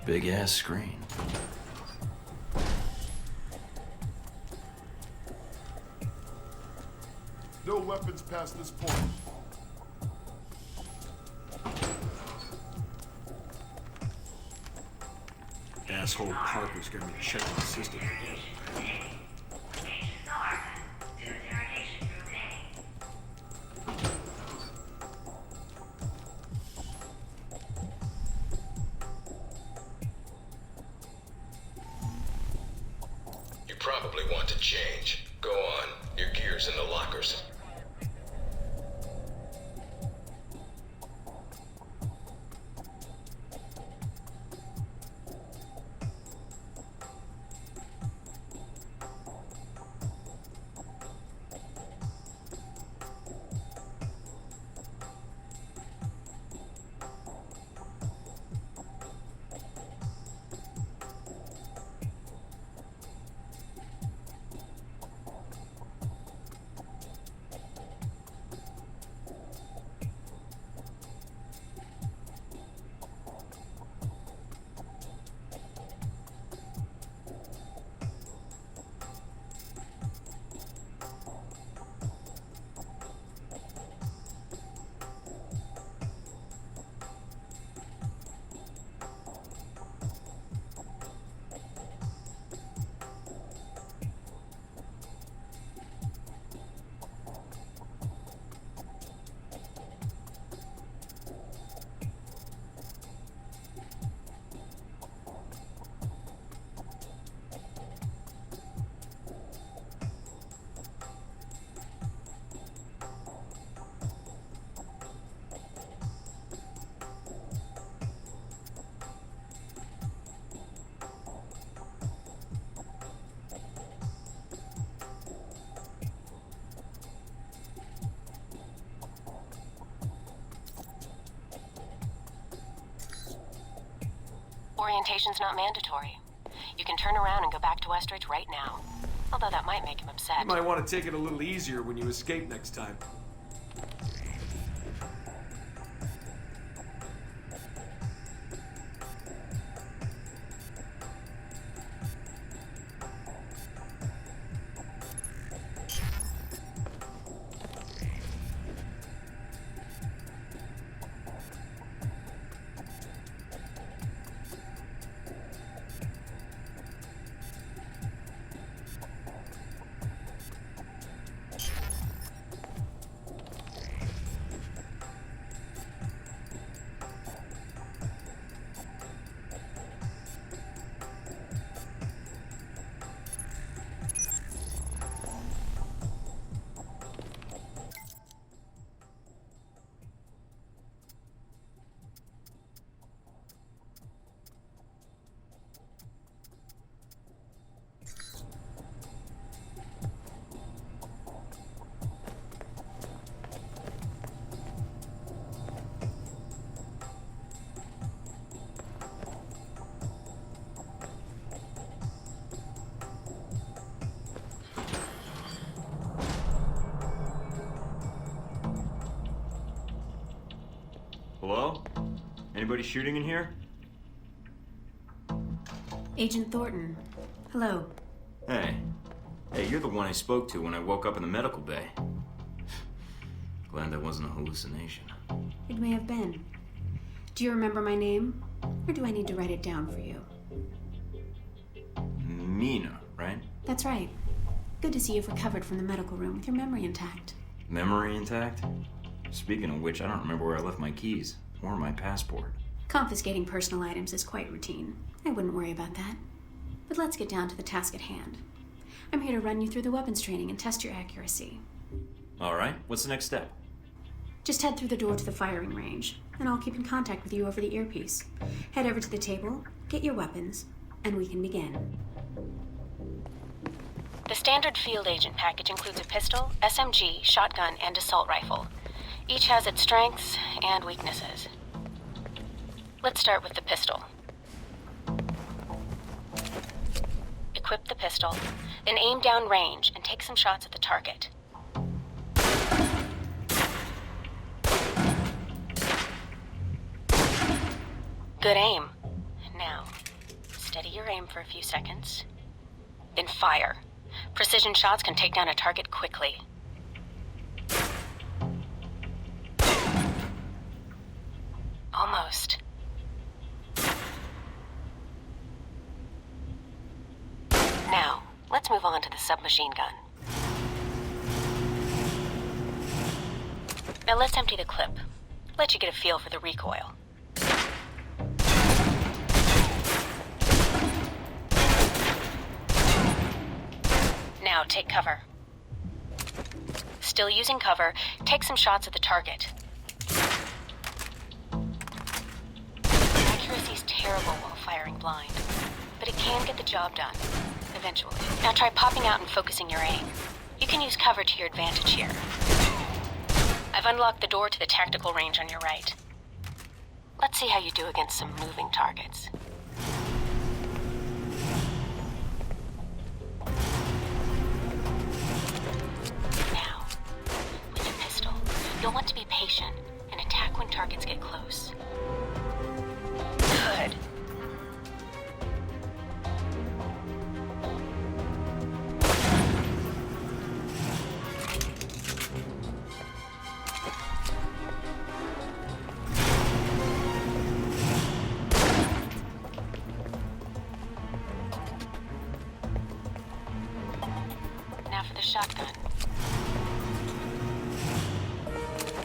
Big ass screen. No weapons past this point. Asshole Parker's got me checking the system again. You probably want to change. Go on. Your gear's in the lockers. Orientation's not mandatory. You can turn around and go back to Westridge right now. Although that might make him upset. You might want to take it a little easier when you escape next time. Hello? Anybody shooting in here? Agent Thornton. Hello. Hey. Hey, you're the one I spoke to when I woke up in the medical bay. Glad that wasn't a hallucination. It may have been. Do you remember my name? Or do I need to write it down for you? Mina, right? That's right. Good to see you've recovered from the medical room with your memory intact. Memory intact? Speaking of which, I don't remember where I left my keys or my passport. Confiscating personal items is quite routine. I wouldn't worry about that. But let's get down to the task at hand. I'm here to run you through the weapons training and test your accuracy. All right, what's the next step? Just head through the door to the firing range, and I'll keep in contact with you over the earpiece. Head over to the table, get your weapons, and we can begin. The standard field agent package includes a pistol, SMG, shotgun, and assault rifle. Each has its strengths and weaknesses. Let's start with the pistol. Equip the pistol, then aim down range and take some shots at the target. Good aim. Now, your aim for a few seconds. Then fire. Precision shots can take down a target quickly. Almost. Now, let's move on to the submachine gun. Now let's empty the clip. Let you get a feel for the recoil. Now take cover. Still using cover, take some shots at the target. Accuracy's terrible while firing blind, but it can get the job done, eventually. Now try popping out and focusing your aim. You can use cover to your advantage here. I've unlocked the door to the tactical range on your right. Let's see how you do against some moving targets. Now, with your pistol, you'll want to be patient and attack when targets get close. Good. Now for the shotgun.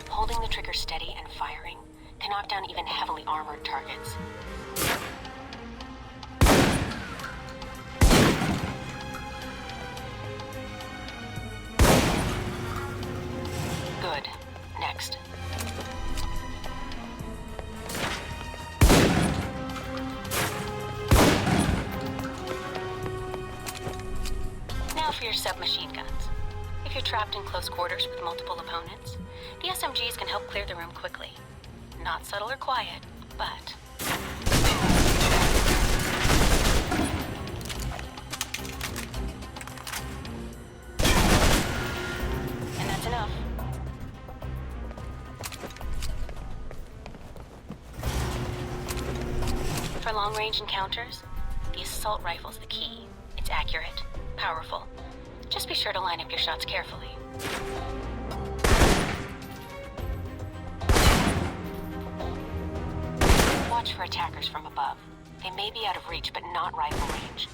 Holding the trigger steady and firing can knock down even heavily armored targets. Good. Next. Now for your submachine guns. If you're trapped in close quarters with multiple opponents, the SMGs can help clear the room quickly. Not subtle or quiet, but... And that's enough. For long-range encounters, the assault rifle's the key. It's accurate, powerful. Just be sure to line up your shots carefully. Watch for attackers from above. They may be out of reach, but not rifle range.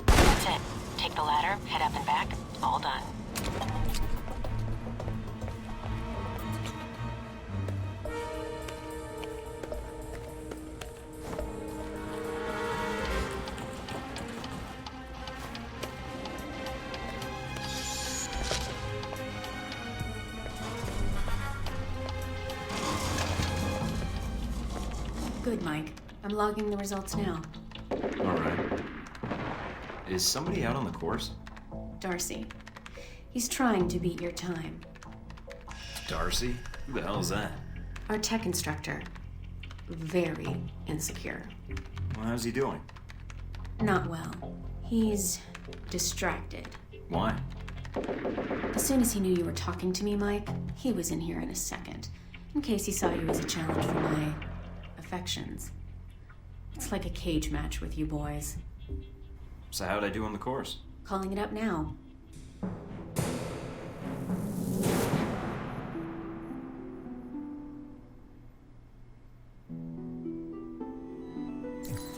That's it. Take the ladder, head up and back. All done. Good, Mike. I'm logging the results now. All right. Is somebody out on the course? Darcy. He's trying to beat your time. Darcy? Who the hell is that? Our tech instructor. Very insecure. Well, how's he doing? Not well. He's distracted. Why? As soon as he knew you were talking to me, Mike, he was in here in a second, in case he saw you as a challenge for my affections. It's like a cage match with you boys. So how'd I do on the course? Calling it up now.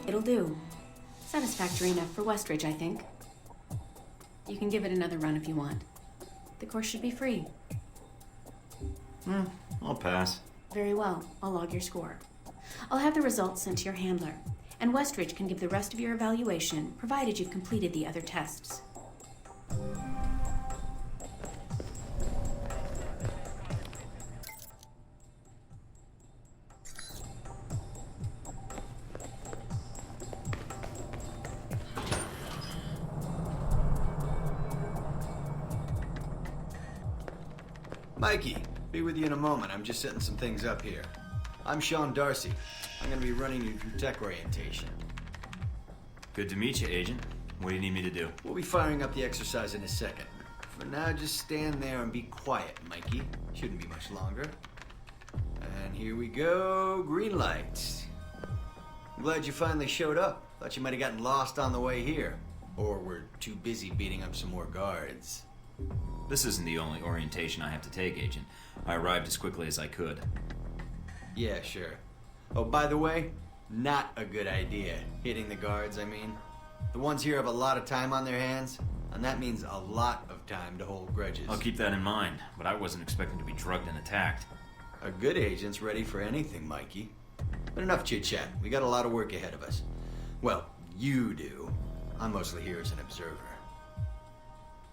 It'll do. Satisfactory enough for Westridge, I think. You can give it another run if you want. The course should be free. I'll pass. Very well. I'll log your score. I'll have the results sent to your handler, and Westridge can give the rest of your evaluation, provided you've completed the other tests. Mikey, be with you in a moment. I'm just setting some things up here. I'm Sean Darcy. I'm going to be running you through tech orientation. Good to meet you, Agent. What do you need me to do? We'll be firing up the exercise in a second. For now, just stand there and be quiet, Mikey. Shouldn't be much longer. And here we go, green lights. I'm glad you finally showed up. Thought you might have gotten lost on the way here. Or were too busy beating up some more guards. This isn't the only orientation I have to take, Agent. I arrived as quickly as I could. Yeah, sure. Oh, by the way, not a good idea. Hitting the guards, I mean. The ones here have a lot of time on their hands, and that means a lot of time to hold grudges. I'll keep that in mind, but I wasn't expecting to be drugged and attacked. A good agent's ready for anything, Mikey. But enough chit-chat. We got a lot of work ahead of us. Well, you do. I'm mostly here as an observer.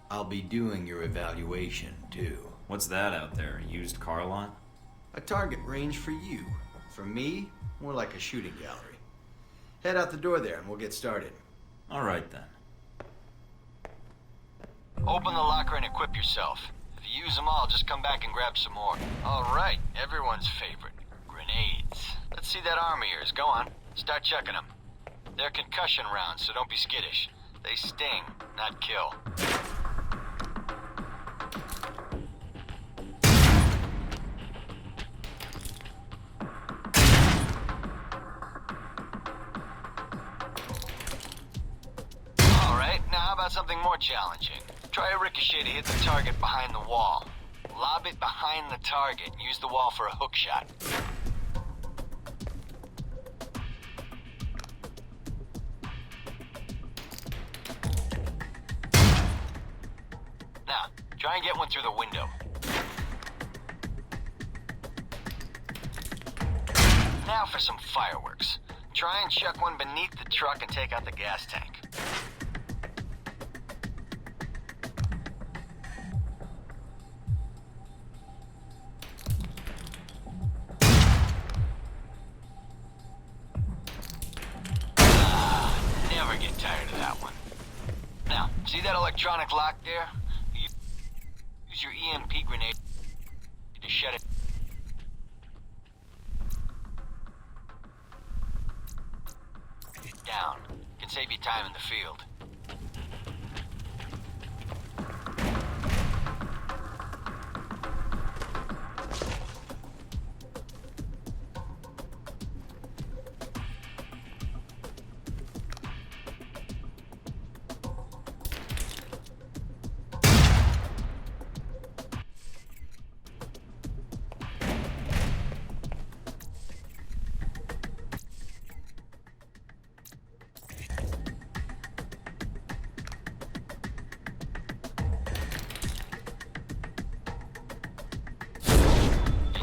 I'll be doing your evaluation, too. What's that out there, a used car lot? A target range for you. For me, more like a shooting gallery. Head out the door there and we'll get started. All right, then. Open the locker and equip yourself. If you use them all, just come back and grab some more. All right, everyone's favorite. Grenades. Let's see that arm of yours. Go on. Start checking them. They're concussion rounds, so don't be skittish. They sting, not kill. All right, now how about something more challenging? Try a ricochet to hit the target behind the wall. Lob it behind the target and use the wall for a hook shot. Now, try and get one through the window. Now for some fireworks. Try and chuck one beneath the truck and take out the gas tank. Never get tired of that one. Now, see that electronic lock there? Use your EMP grenade to shut it down. Can save you time in the field.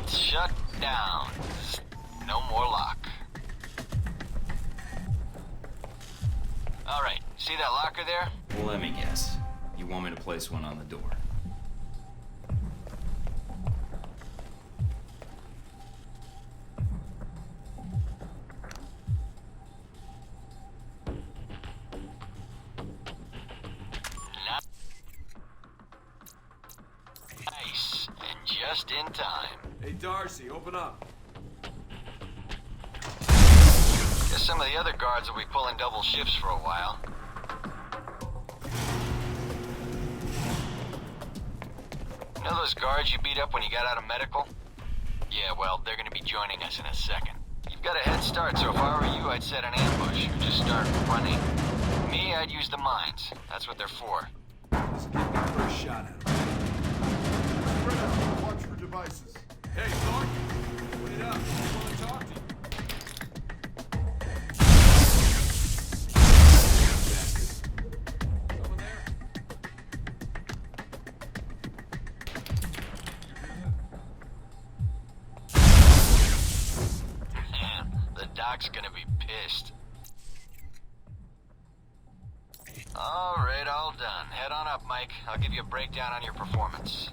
Shut down. No more lock. All right, see that locker there? Well, let me guess. You want me to place one on the door? Nice, and just in time. Hey, Darcy, open up. Guess some of the other guards will be pulling double shifts for a while. You know those guards you beat up when you got out of medical? Yeah, well, they're gonna be joining us in a second. You've got a head start, so if I were you, I'd set an ambush or just start running. Me, I'd use the mines. That's what they're for. Just give me the first shot at him. Spread out. Watch for devices. Hey, Thornton! Wait up. I want to talk to you. Someone there? Man, the doc's gonna be pissed. All right, all done. Head on up, Mike. I'll give you a breakdown on your performance.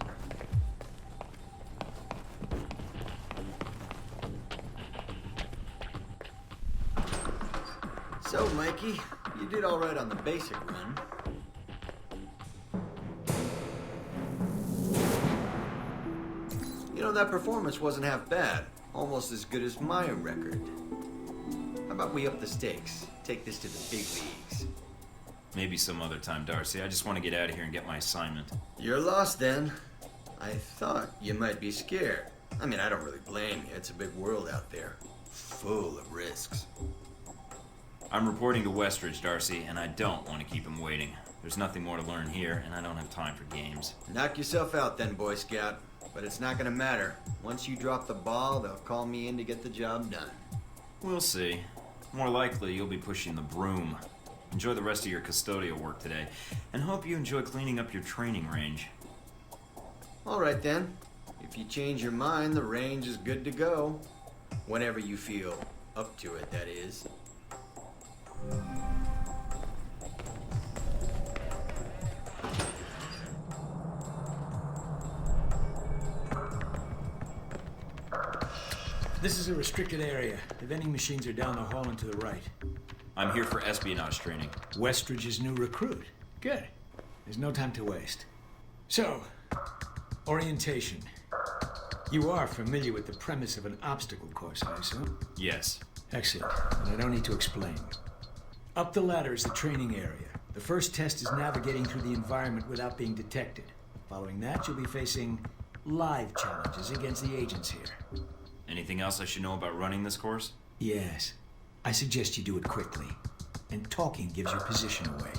So, Mikey, you did all right on the basic run. You know, that performance wasn't half bad. Almost as good as my record. How about we up the stakes? Take this to the big leagues. Maybe some other time, Darcy. I just want to get out of here and get my assignment. You're lost then. I thought you might be scared. I mean, I don't really blame you. It's a big world out there, full of risks. I'm reporting to Westridge, Darcy, and I don't want to keep him waiting. There's nothing more to learn here, and I don't have time for games. Knock yourself out then, Boy Scout. But it's not gonna matter. Once you drop the ball, they'll call me in to get the job done. We'll see. More likely, you'll be pushing the broom. Enjoy the rest of your custodial work today, and hope you enjoy cleaning up your training range. All right then. If you change your mind, the range is good to go. Whenever you feel up to it, that is. This is a restricted area. The vending machines are down the hall and to the right. I'm here for espionage training. Westridge's new recruit. Good. There's no time to waste. So, orientation. You are familiar with the premise of an obstacle course, I assume? Yes. Excellent. And I don't need to explain. Up the ladder is the training area. The first test is navigating through the environment without being detected. Following that, you'll be facing live challenges against the agents here. Anything else I should know about running this course? Yes. I suggest you do it quickly. And talking gives your position away.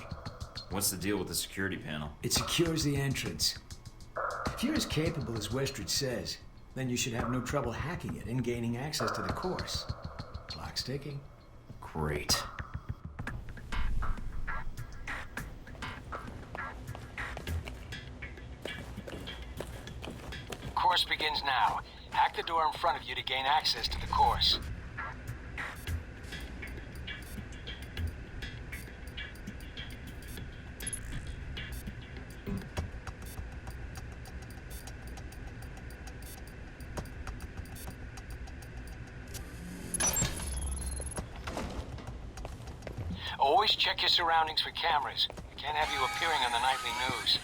What's the deal with the security panel? It secures the entrance. If you're as capable as Westridge says, then you should have no trouble hacking it and gaining access to the course. Clock's ticking. Great. Course begins now. Hack the door in front of you to gain access to the course. Always check your surroundings for cameras. We can't have you appearing on the nightly news.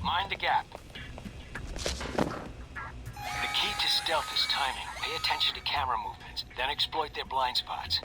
Mind the gap. The key to stealth is timing. Pay attention to camera movements, then exploit their blind spots.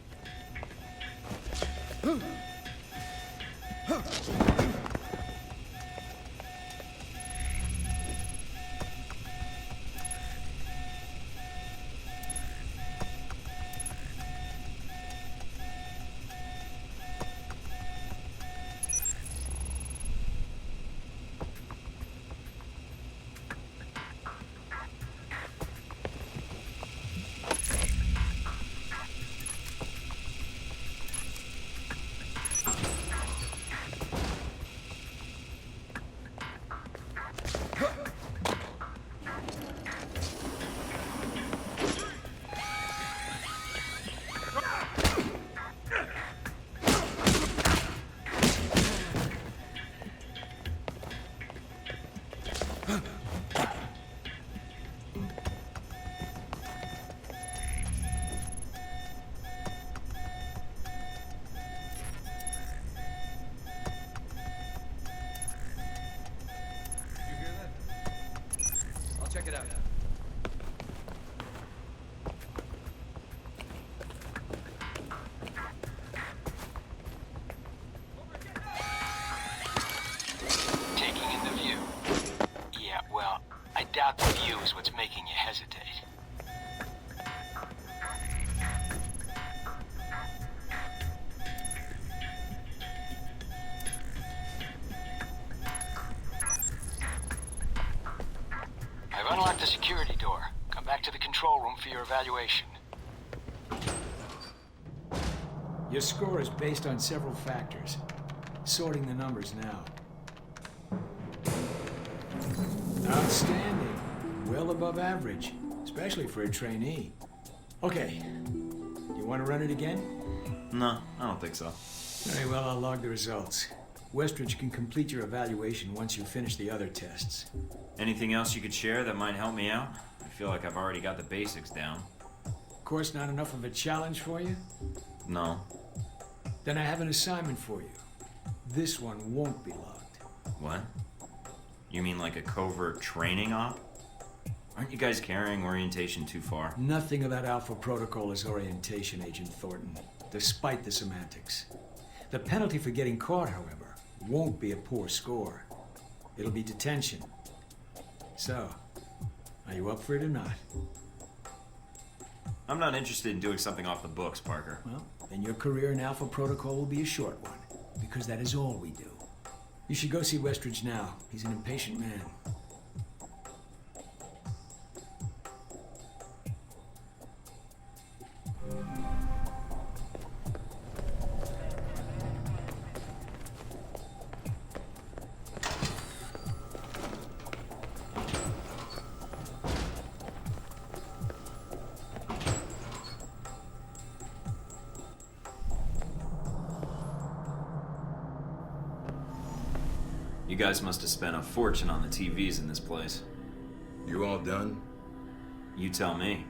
Check it out. Taking in the view. Yeah, well, I doubt the view is what's making you hesitate. I've unlocked the security door. Come back to the control room for your evaluation. Your score is based on several factors. Sorting the numbers now. Outstanding. Well above average, especially for a trainee. Okay. You want to run it again? No, I don't think so. Very well, I'll log the results. Westridge can complete your evaluation once you finish the other tests. Anything else you could share that might help me out? I feel like I've already got the basics down. Of course, not enough of a challenge for you? No. Then I have an assignment for you. This one won't be logged. What? You mean like a covert training op? Aren't you guys carrying orientation too far? Nothing about Alpha Protocol is orientation, Agent Thornton, despite the semantics. The penalty for getting caught, however, won't be a poor score. It'll be detention. So, are you up for it or not? I'm not interested in doing something off the books, Parker. Well, then your career in Alpha Protocol will be a short one, because that is all we do. You should go see Westridge now. He's an impatient man. You guys must have spent a fortune on the TVs in this place. You all done? You tell me.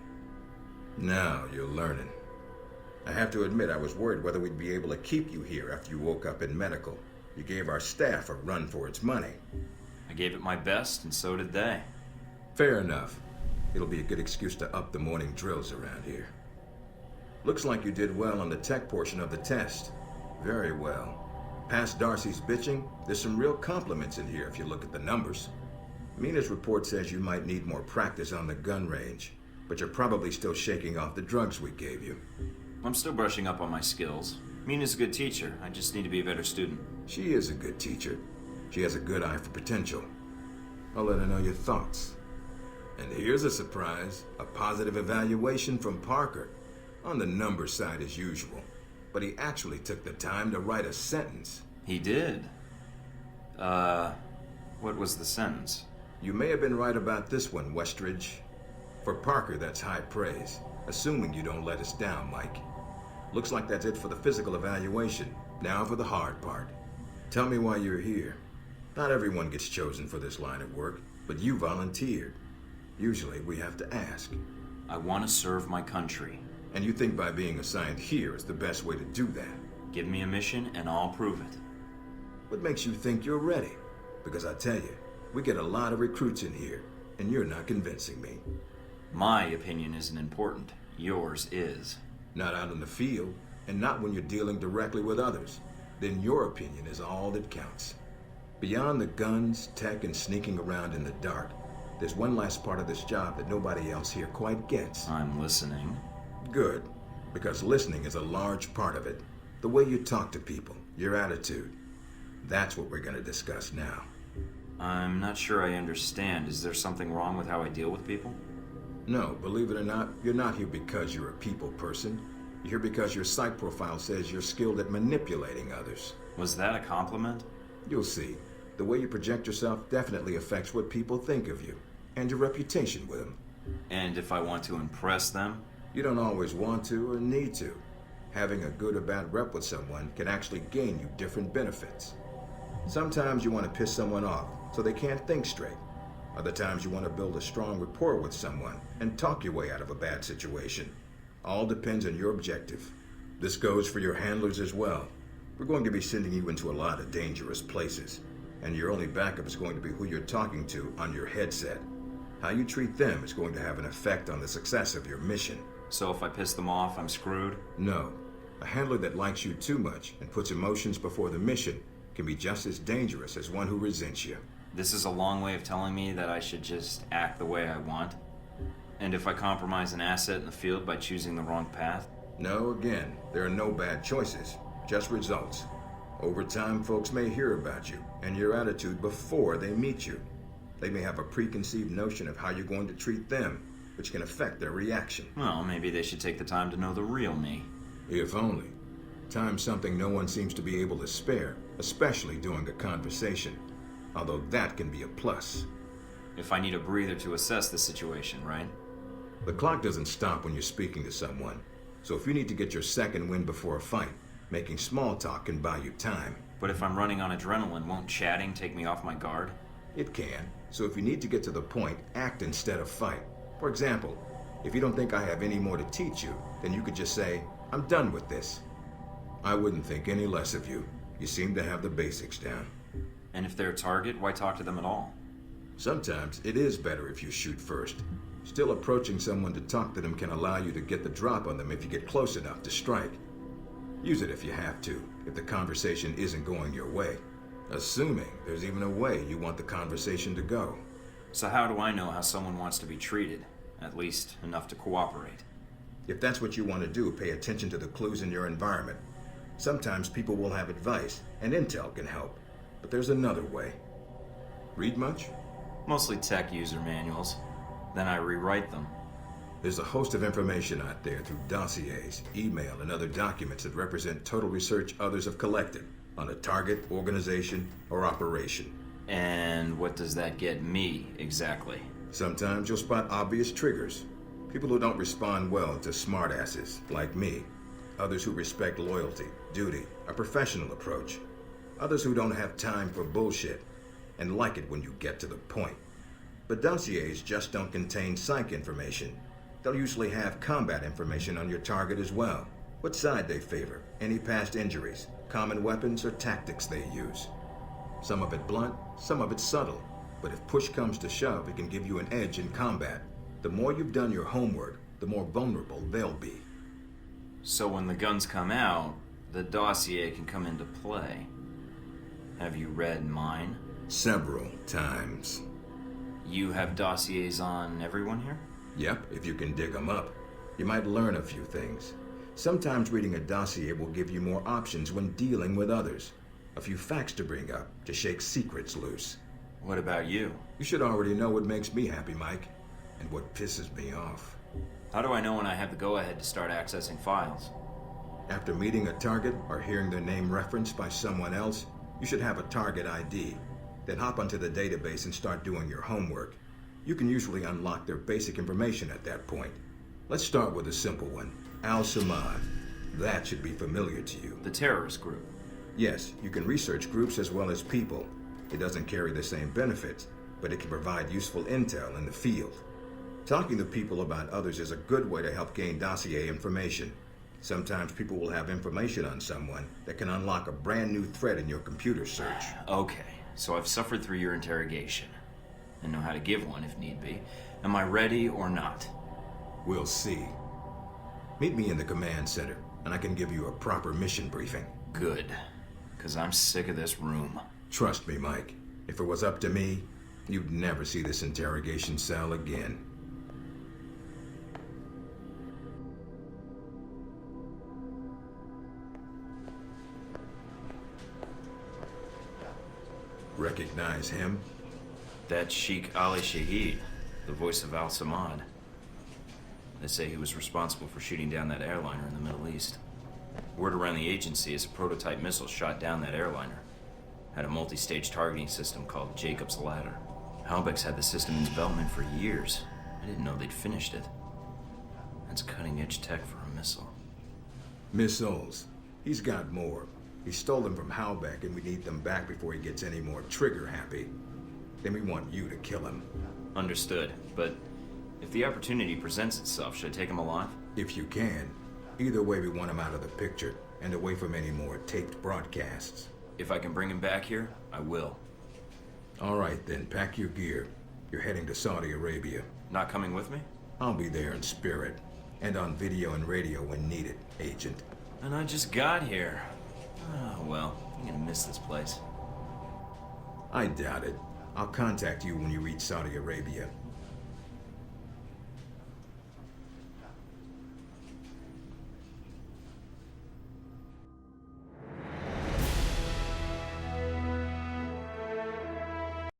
Now you're learning. I have to admit I was worried whether we'd be able to keep you here after you woke up in medical. You gave our staff a run for its money. I gave it my best, and so did they. Fair enough. It'll be a good excuse to up the morning drills around here. Looks like you did well on the tech portion of the test. Very well. Past Darcy's bitching, there's some real compliments in here if you look at the numbers. Mina's report says you might need more practice on the gun range, but you're probably still shaking off the drugs we gave you. I'm still brushing up on my skills. Mina's a good teacher. I just need to be a better student. She is a good teacher. She has a good eye for potential. I'll let her know your thoughts. And here's a surprise, a positive evaluation from Parker. On the number side as usual. But he actually took the time to write a sentence. He did? What was the sentence? You may have been right about this one, Westridge. For Parker, that's high praise. Assuming you don't let us down, Mike. Looks like that's it for the physical evaluation. Now for the hard part. Tell me why you're here. Not everyone gets chosen for this line of work, but you volunteered. Usually we have to ask. I want to serve my country. And you think by being assigned here is the best way to do that? Give me a mission and I'll prove it. What makes you think you're ready? Because I tell you, we get a lot of recruits in here, and you're not convincing me. My opinion isn't important. Yours is. Not out in the field, and not when you're dealing directly with others. Then your opinion is all that counts. Beyond the guns, tech, and sneaking around in the dark, there's one last part of this job that nobody else here quite gets. I'm listening. Good, because listening is a large part of it. The way you talk to people, your attitude. That's what we're going to discuss now. I'm not sure I understand. Is there something wrong with how I deal with people? No, believe it or not, you're not here because you're a people person. You're here because your psych profile says you're skilled at manipulating others. Was that a compliment? You'll see. The way you project yourself definitely affects what people think of you, and your reputation with them. And if I want to impress them? You don't always want to or need to. Having a good or bad rep with someone can actually gain you different benefits. Sometimes you want to piss someone off so they can't think straight. Other times you want to build a strong rapport with someone and talk your way out of a bad situation. All depends on your objective. This goes for your handlers as well. We're going to be sending you into a lot of dangerous places, and your only backup is going to be who you're talking to on your headset. How you treat them is going to have an effect on the success of your mission. So if I piss them off, I'm screwed? No. A handler that likes you too much and puts emotions before the mission can be just as dangerous as one who resents you. This is a long way of telling me that I should just act the way I want? And if I compromise an asset in the field by choosing the wrong path? No, again, there are no bad choices, just results. Over time, folks may hear about you and your attitude before they meet you. They may have a preconceived notion of how you're going to treat them, which can affect their reaction. Well, maybe they should take the time to know the real me. If only. Time's something no one seems to be able to spare, especially during a conversation. Although that can be a plus. If I need a breather to assess the situation, right? The clock doesn't stop when you're speaking to someone. So if you need to get your second win before a fight, making small talk can buy you time. But if I'm running on adrenaline, won't chatting take me off my guard? It can. So if you need to get to the point, act instead of fight. For example, if you don't think I have any more to teach you, then you could just say, I'm done with this. I wouldn't think any less of you. You seem to have the basics down. And if they're a target, why talk to them at all? Sometimes it is better if you shoot first. Still, approaching someone to talk to them can allow you to get the drop on them if you get close enough to strike. Use it if you have to, if the conversation isn't going your way. Assuming there's even a way you want the conversation to go. So how do I know how someone wants to be treated? At least enough to cooperate. If that's what you want to do, pay attention to the clues in your environment. Sometimes people will have advice, and intel can help. But there's another way. Read much? Mostly tech user manuals. Then I rewrite them. There's a host of information out there through dossiers, email, and other documents that represent total research others have collected on a target, organization, or operation. And what does that get me, exactly? Sometimes you'll spot obvious triggers. People who don't respond well to smartasses, like me. Others who respect loyalty, duty, a professional approach. Others who don't have time for bullshit, and like it when you get to the point. But dossiers just don't contain psych information. They'll usually have combat information on your target as well. What side they favor, any past injuries, common weapons or tactics they use. Some of it blunt, some of it subtle. But if push comes to shove, it can give you an edge in combat. The more you've done your homework, the more vulnerable they'll be. So when the guns come out, the dossier can come into play. Have you read mine? Several times. You have dossiers on everyone here? Yep, if you can dig them up. You might learn a few things. Sometimes reading a dossier will give you more options when dealing with others. A few facts to bring up, to shake secrets loose. What about you? You should already know what makes me happy, Mike, and what pisses me off. How do I know when I have the go-ahead to start accessing files? After meeting a target or hearing their name referenced by someone else, you should have a target ID. Then hop onto the database and start doing your homework. You can usually unlock their basic information at that point. Let's start with a simple one. Al-Samad. That should be familiar to you. The terrorist group? Yes, you can research groups as well as people. It doesn't carry the same benefits, but it can provide useful intel in the field. Talking to people about others is a good way to help gain dossier information. Sometimes people will have information on someone that can unlock a brand new thread in your computer search. Okay, so I've suffered through your interrogation and know how to give one if need be. Am I ready or not? We'll see. Meet me in the command center, and I can give you a proper mission briefing. Good, because I'm sick of this room. Trust me, Mike. If it was up to me, you'd never see this interrogation cell again. Recognize him? That's Sheikh Ali Shaheed, the voice of Al-Samad. They say he was responsible for shooting down that airliner in the Middle East. Word around the agency is a prototype missile shot down that airliner. Had a multi-stage targeting system called Jacob's Ladder. Halbeck's had the system in development for years. I didn't know they'd finished it. That's cutting-edge tech for a missile. Missiles. He's got more. He stole them from Halbeck, and we need them back before he gets any more trigger-happy. Then we want you to kill him. Understood, but if the opportunity presents itself, should I take him alive? If you can. Either way, we want him out of the picture, and away from any more taped broadcasts. If I can bring him back here, I will. All right, then, pack your gear. You're heading to Saudi Arabia. Not coming with me? I'll be there in spirit, and on video and radio when needed, Agent. And I just got here. Oh, well, I'm gonna miss this place. I doubt it. I'll contact you when you reach Saudi Arabia.